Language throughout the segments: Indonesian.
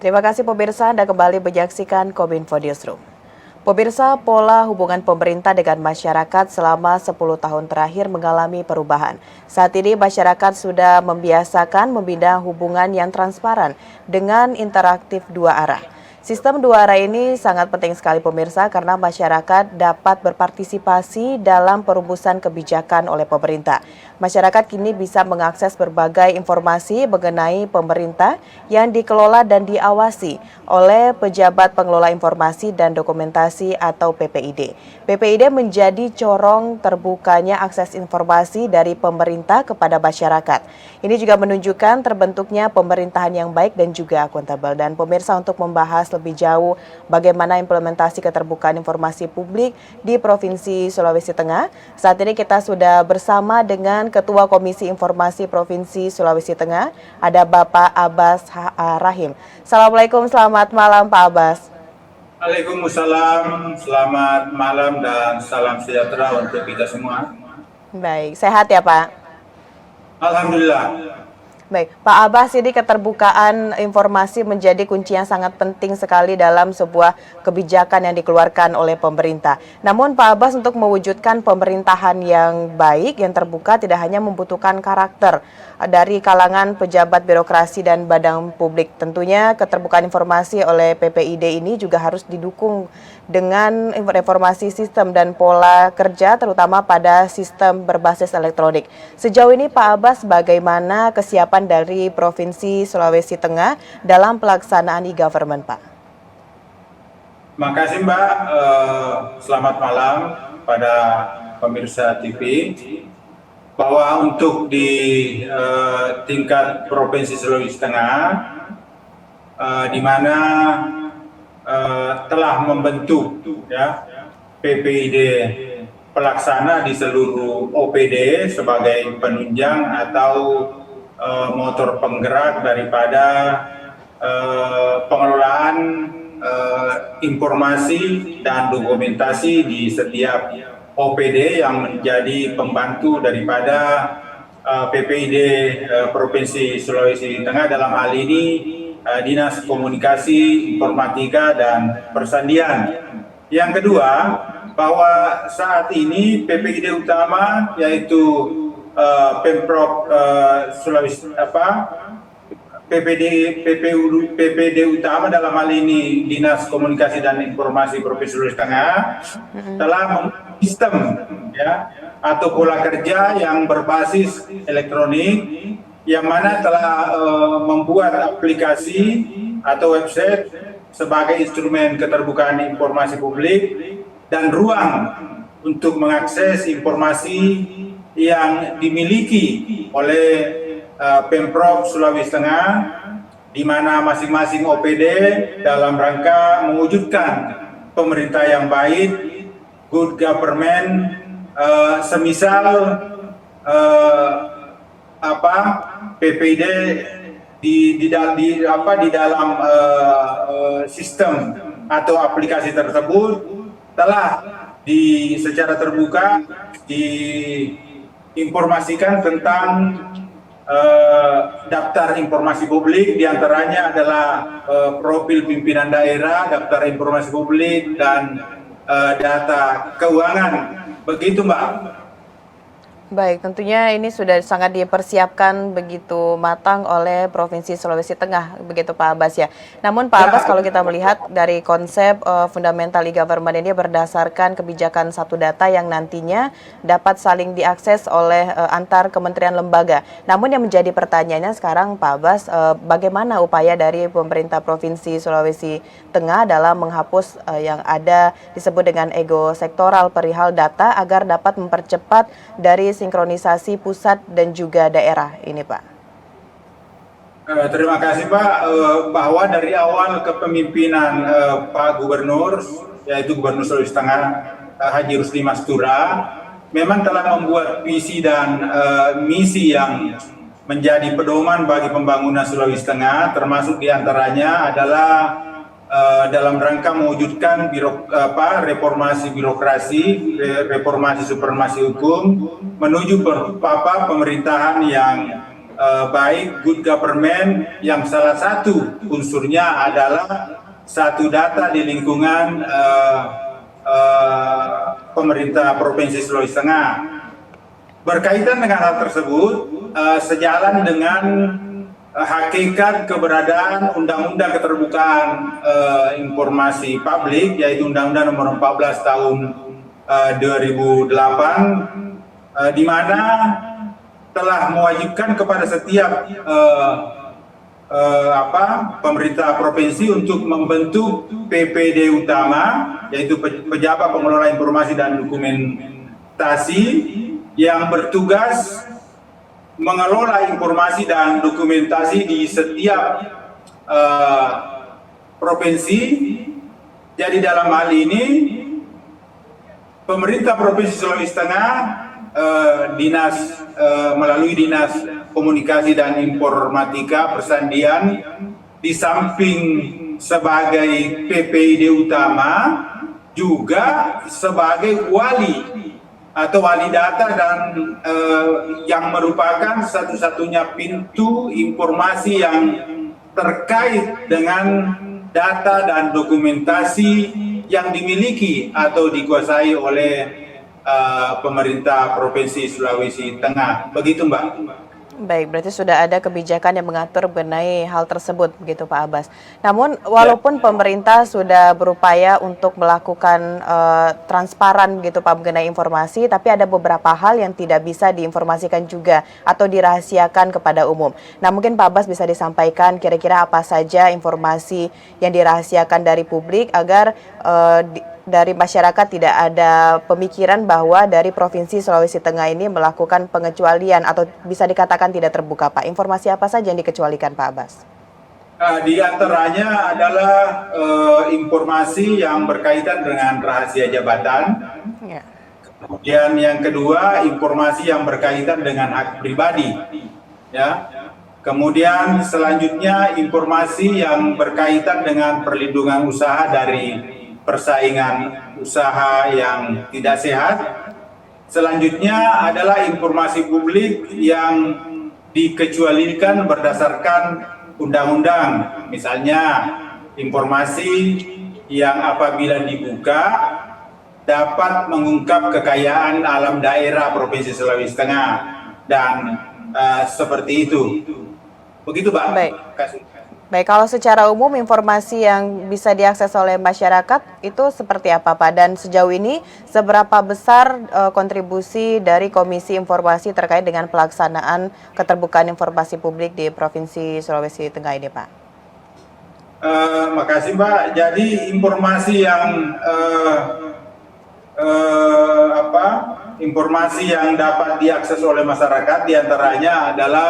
Terima kasih pemirsa, Anda kembali menyaksikan Kominfo Newsroom. Pemirsa, pola hubungan pemerintah dengan masyarakat selama 10 tahun terakhir mengalami perubahan. Saat ini masyarakat sudah membiasakan membina hubungan yang transparan dengan interaktif dua arah. Sistem dua arah ini sangat penting sekali pemirsa karena masyarakat dapat berpartisipasi dalam perumusan kebijakan oleh pemerintah. Masyarakat kini bisa mengakses berbagai informasi mengenai pemerintah yang dikelola dan diawasi oleh pejabat pengelola informasi dan dokumentasi atau PPID. PPID menjadi corong terbukanya akses informasi dari pemerintah kepada masyarakat. Ini juga menunjukkan terbentuknya pemerintahan yang baik dan juga akuntabel. Dan pemirsa, untuk membahas lebih jauh bagaimana implementasi keterbukaan informasi publik di Provinsi Sulawesi Tengah, saat ini kita sudah bersama dengan Ketua Komisi Informasi Provinsi Sulawesi Tengah, ada Bapak Abbas Rahim. Assalamualaikum, selamat malam Pak Abbas. Waalaikumsalam, selamat malam dan salam sejahtera untuk kita semua. Baik, sehat ya Pak? Alhamdulillah. Baik, Pak Abbas, ini keterbukaan informasi menjadi kunci yang sangat penting sekali dalam sebuah kebijakan yang dikeluarkan oleh pemerintah. Namun Pak Abbas, untuk mewujudkan pemerintahan yang baik, yang terbuka, tidak hanya membutuhkan karakter dari kalangan pejabat birokrasi dan badan publik. Tentunya keterbukaan informasi oleh PPID ini juga harus didukung dengan reformasi sistem dan pola kerja, terutama pada sistem berbasis elektronik. Sejauh ini Pak Abbas, bagaimana kesiapan dari Provinsi Sulawesi Tengah dalam pelaksanaan e-government, Pak? Makasih Mbak, selamat malam pada pemirsa TV. Bahwa untuk di tingkat Provinsi Sulawesi Tengah, di mana telah membentuk ya, PPID pelaksana di seluruh OPD sebagai penunjang atau motor penggerak daripada pengelolaan informasi dan dokumentasi di setiap OPD yang menjadi pembantu daripada PPID Provinsi Sulawesi Tengah, dalam hal ini Dinas Komunikasi, Informatika, dan Persandian. Yang kedua, bahwa saat ini PPID utama yaitu Pemprov Sulawesi PPD utama, dalam hal ini Dinas Komunikasi dan Informasi Provinsi Sulawesi Tengah, telah membuat sistem ya atau pola kerja yang berbasis elektronik, yang mana telah membuat aplikasi atau website sebagai instrumen keterbukaan informasi publik dan ruang untuk mengakses informasi yang dimiliki oleh Pemprov Sulawesi Tengah, di mana masing-masing OPD dalam rangka mewujudkan pemerintah yang baik, good government, semisal PPID di dalam sistem atau aplikasi tersebut telah secara terbuka diinformasikan tentang daftar informasi publik, diantaranya adalah profil pimpinan daerah, daftar informasi publik, dan data keuangan. Begitu Mbak. Baik, tentunya ini sudah sangat dipersiapkan begitu matang oleh Provinsi Sulawesi Tengah, begitu Pak Abbas ya. Namun Pak Abbas, kalau kita melihat dari konsep fundamental e-government ini berdasarkan kebijakan satu data yang nantinya dapat saling diakses oleh antar kementerian lembaga. Namun yang menjadi pertanyaannya sekarang Pak Abbas, bagaimana upaya dari pemerintah Provinsi Sulawesi Tengah dalam menghapus yang ada disebut dengan ego sektoral perihal data agar dapat mempercepat dari sinkronisasi pusat dan juga daerah ini, Pak? Terima kasih Pak, bahwa dari awal kepemimpinan Pak Gubernur, yaitu Gubernur Sulawesi Tengah Haji Rusdi Mastura, memang telah membuat visi dan misi yang menjadi pedoman bagi pembangunan Sulawesi Tengah, termasuk diantaranya adalah dalam rangka mewujudkan reformasi birokrasi, reformasi supremasi hukum, menuju pemerintahan yang baik good government yang salah satu unsurnya adalah satu data di lingkungan pemerintah Provinsi Sulawesi Tengah. Berkaitan dengan hal tersebut, sejalan dengan hakikat keberadaan Undang-Undang Keterbukaan Informasi Publik, yaitu Undang-Undang Nomor 14 Tahun 2008, di mana telah mewajibkan kepada setiap pemerintah provinsi untuk membentuk PPD utama, yaitu pejabat pengelola informasi dan dokumentasi, yang bertugas mengelola informasi dan dokumentasi di setiap provinsi. Jadi dalam hal ini pemerintah Provinsi Sulawesi Tengah melalui Dinas Komunikasi dan Informatika Persandian, di samping sebagai PPID utama juga sebagai wali atau wali data dan yang merupakan satu-satunya pintu informasi yang terkait dengan data dan dokumentasi yang dimiliki atau dikuasai oleh pemerintah Provinsi Sulawesi Tengah. Begitu, Mbak. Baik, berarti sudah ada kebijakan yang mengatur mengenai hal tersebut, begitu Pak Abbas. Namun, walaupun pemerintah sudah berupaya untuk melakukan transparan, begitu Pak, mengenai informasi, tapi ada beberapa hal yang tidak bisa diinformasikan juga atau dirahasiakan kepada umum. Nah, mungkin Pak Abbas bisa disampaikan kira-kira apa saja informasi yang dirahasiakan dari publik agar dari masyarakat tidak ada pemikiran bahwa dari Provinsi Sulawesi Tengah ini melakukan pengecualian atau bisa dikatakan tidak terbuka, Pak. Informasi apa saja yang dikecualikan, Pak Abbas? Di antaranya adalah informasi yang berkaitan dengan rahasia jabatan. Ya. Kemudian yang kedua, informasi yang berkaitan dengan hak pribadi. Ya. Kemudian selanjutnya informasi yang berkaitan dengan perlindungan usaha dari persaingan usaha yang tidak sehat. Selanjutnya adalah informasi publik yang dikecualikan berdasarkan undang-undang. Misalnya informasi yang apabila dibuka dapat mengungkap kekayaan alam daerah Provinsi Sulawesi Tengah dan seperti itu. Begitu, Pak. Baik. Baik, kalau secara umum informasi yang bisa diakses oleh masyarakat itu seperti apa, Pak? Dan sejauh ini seberapa besar kontribusi dari Komisi Informasi terkait dengan pelaksanaan keterbukaan informasi publik di Provinsi Sulawesi Tengah ini, Pak? Makasih, Pak. Jadi informasi yang informasi yang dapat diakses oleh masyarakat diantaranya adalah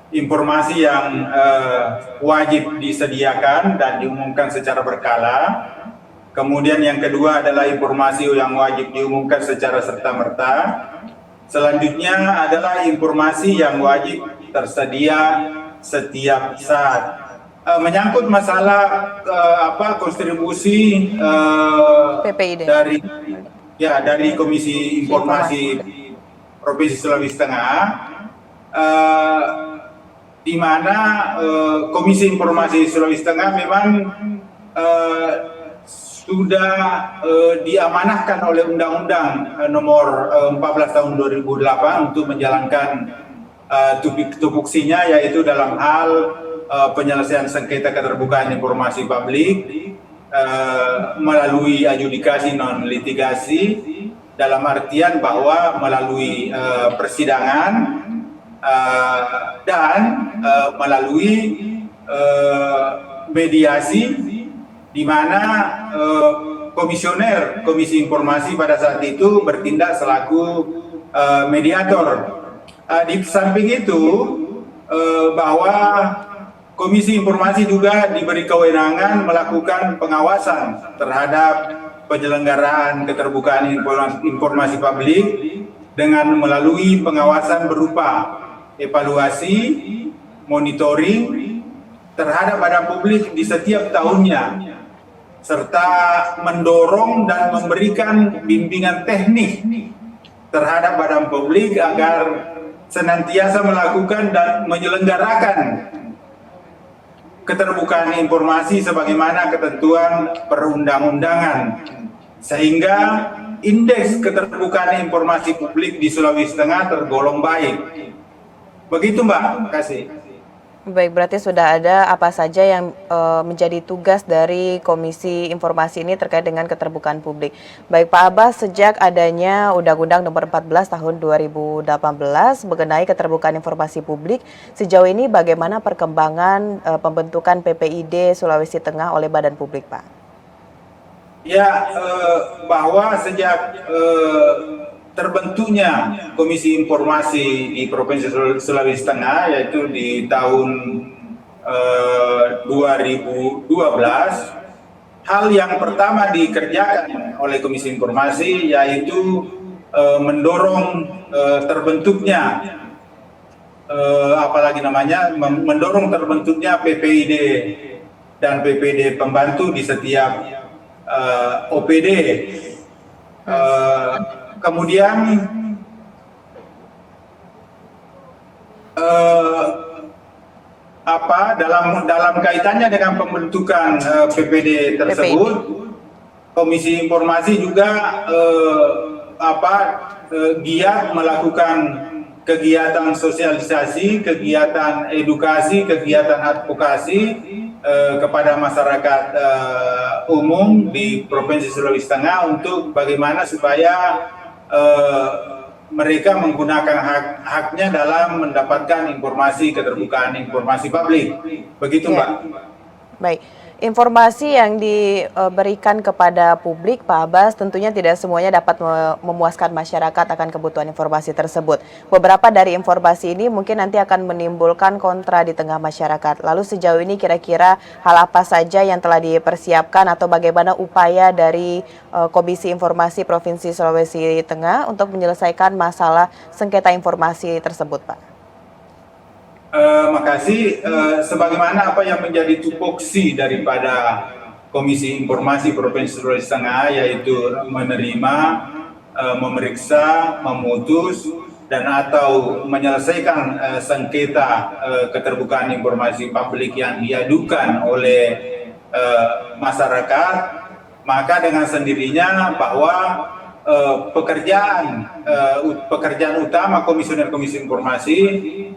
informasi yang wajib disediakan dan diumumkan secara berkala. Kemudian yang kedua adalah informasi yang wajib diumumkan secara serta-merta. Selanjutnya adalah informasi yang wajib tersedia setiap saat. Menyangkut masalah kontribusi PPID dari Komisi Informasi Provinsi Sulawesi Tengah, di mana Komisi Informasi Sulawesi Tengah memang sudah diamanahkan oleh Undang-Undang Nomor 14 Tahun 2008 untuk menjalankan tupoksinya, yaitu dalam hal penyelesaian sengketa keterbukaan informasi publik melalui adjudikasi non litigasi, dalam artian bahwa melalui persidangan dan melalui mediasi, di mana komisioner Komisi Informasi pada saat itu bertindak selaku mediator. Di samping itu bahwa Komisi Informasi juga diberi kewenangan melakukan pengawasan terhadap penyelenggaraan keterbukaan informasi publik dengan melalui pengawasan berupa evaluasi, monitoring terhadap badan publik di setiap tahunnya, serta mendorong dan memberikan bimbingan teknik terhadap badan publik agar senantiasa melakukan dan menyelenggarakan keterbukaan informasi sebagaimana ketentuan perundang-undangan, sehingga indeks keterbukaan informasi publik di Sulawesi Tengah tergolong baik. Begitu Mbak, terima kasih. Baik, berarti sudah ada apa saja yang menjadi tugas dari Komisi Informasi ini terkait dengan keterbukaan publik. Baik Pak Abbas, sejak adanya Undang-Undang Nomor 14 Tahun 2018 mengenai keterbukaan informasi publik, sejauh ini bagaimana perkembangan pembentukan PPID Sulawesi Tengah oleh Badan Publik, Pak? Ya, bahwa sejak terbentuknya Komisi Informasi di Provinsi Sulawesi Tengah, yaitu di tahun 2012, hal yang pertama dikerjakan oleh Komisi Informasi yaitu mendorong terbentuknya mendorong terbentuknya PPID dan PPD pembantu di setiap OPD. Kemudian dalam kaitannya dengan pembentukan PPD tersebut, Komisi Informasi juga giat melakukan kegiatan sosialisasi, kegiatan edukasi, kegiatan advokasi kepada masyarakat umum di Provinsi Sulawesi Tengah untuk bagaimana supaya mereka menggunakan haknya dalam mendapatkan informasi, keterbukaan informasi publik. Begitu Mbak. Baik. Informasi yang diberikan kepada publik, Pak Abbas, tentunya tidak semuanya dapat memuaskan masyarakat akan kebutuhan informasi tersebut. Beberapa dari informasi ini mungkin nanti akan menimbulkan kontra di tengah masyarakat. Lalu sejauh ini kira-kira hal apa saja yang telah dipersiapkan atau bagaimana upaya dari Komisi Informasi Provinsi Sulawesi Tengah untuk menyelesaikan masalah sengketa informasi tersebut, Pak? Makasih. Sebagaimana apa yang menjadi tupoksi daripada Komisi Informasi Provinsi Sulawesi Tengah, yaitu menerima, memeriksa, memutus, dan atau menyelesaikan sengketa keterbukaan informasi publik yang diadukan oleh masyarakat, maka dengan sendirinya bahwa pekerjaan utama komisioner Komisi Informasi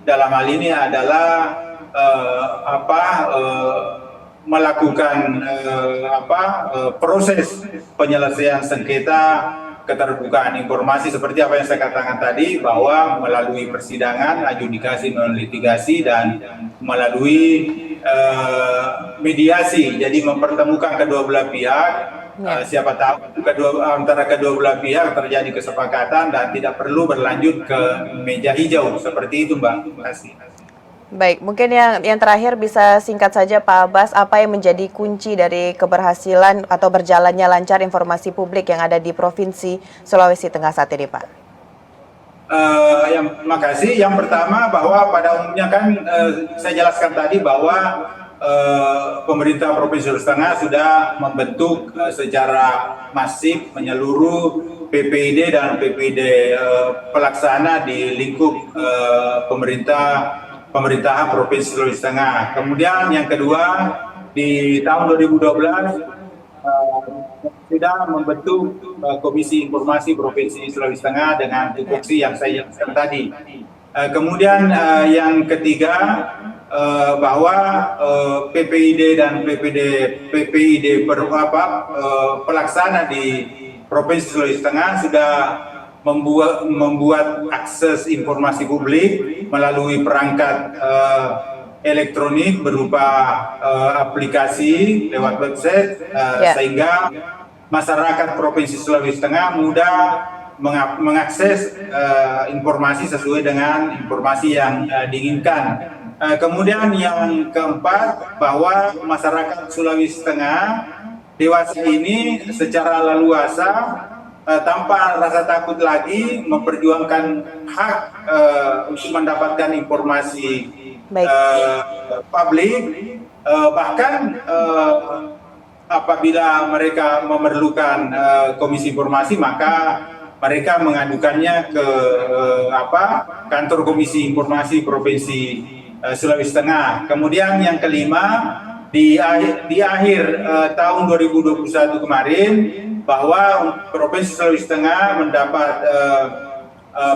dalam hal ini adalah melakukan proses penyelesaian sengketa keterbukaan informasi seperti apa yang saya katakan tadi, bahwa melalui persidangan, adjudikasi, non litigasi, dan melalui mediasi, jadi mempertemukan kedua belah pihak. Siapa tahu antara kedua belah pihak terjadi kesepakatan dan tidak perlu berlanjut ke meja hijau, seperti itu Mbak. Terima kasih. Baik, mungkin yang terakhir bisa singkat saja Pak Abbas, apa yang menjadi kunci dari keberhasilan atau berjalannya lancar informasi publik yang ada di Provinsi Sulawesi Tengah saat ini, Pak? Makasih. Yang pertama bahwa pada umumnya kan saya jelaskan tadi bahwa pemerintah Provinsi Sulawesi Tengah sudah membentuk secara masif menyeluruh PPID dan PPID pelaksana di lingkup pemerintahan Provinsi Sulawesi Tengah. Kemudian yang kedua, di tahun 2012 sudah membentuk Komisi Informasi Provinsi Sulawesi Tengah dengan tupoksi yang saya jelaskan tadi. Kemudian yang ketiga, bahwa PPID dan PPID pelaksana di Provinsi Sulawesi Tengah sudah membuat akses informasi publik melalui perangkat elektronik berupa aplikasi lewat website, sehingga masyarakat Provinsi Sulawesi Tengah mudah mengakses informasi sesuai dengan informasi yang diinginkan. Kemudian yang keempat, bahwa masyarakat Sulawesi Tengah dewasa ini secara leluasa tanpa rasa takut lagi memperjuangkan hak untuk mendapatkan informasi publik, bahkan apabila mereka memerlukan komisi informasi, maka mereka mengadukannya ke kantor Komisi Informasi Provinsi Sulawesi Tengah. Kemudian yang kelima, di akhir tahun 2021 kemarin, bahwa Provinsi Sulawesi Tengah mendapat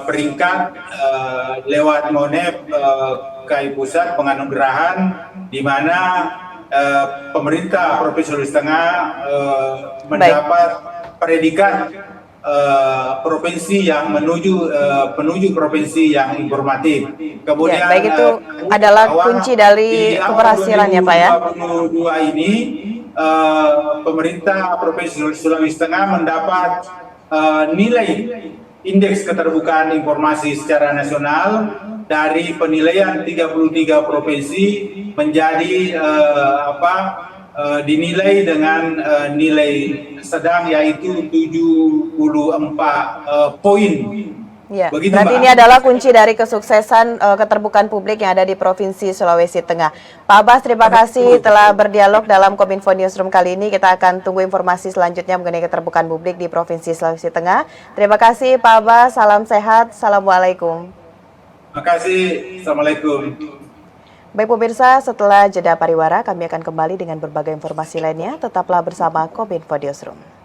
peringkat lewat MONEP KAI Pusat penganugerahan, di mana pemerintah Provinsi Sulawesi Tengah mendapat predikat provinsi yang menuju provinsi yang informatif. Kemudian ya, baik, itu adalah kunci dari keberhasilan ya Pak ya. 2022 ini pemerintah Provinsi Sulawesi Tengah mendapat nilai indeks keterbukaan informasi secara nasional dari penilaian 33 provinsi menjadi dinilai dengan nilai sedang, yaitu 74 poin. Ya, Begitu, berarti Mbak. ini adalah kunci dari kesuksesan keterbukaan publik yang ada di Provinsi Sulawesi Tengah. Pak Abbas, terima kasih telah berdialog dalam Kominfo Newsroom kali ini. Kita akan tunggu informasi selanjutnya mengenai keterbukaan publik di Provinsi Sulawesi Tengah. Terima kasih Pak Abbas, salam sehat, assalamualaikum. Terima kasih, assalamualaikum. Baik pemirsa, setelah jeda pariwara kami akan kembali dengan berbagai informasi lainnya. Tetaplah bersama Kominfo Newsroom.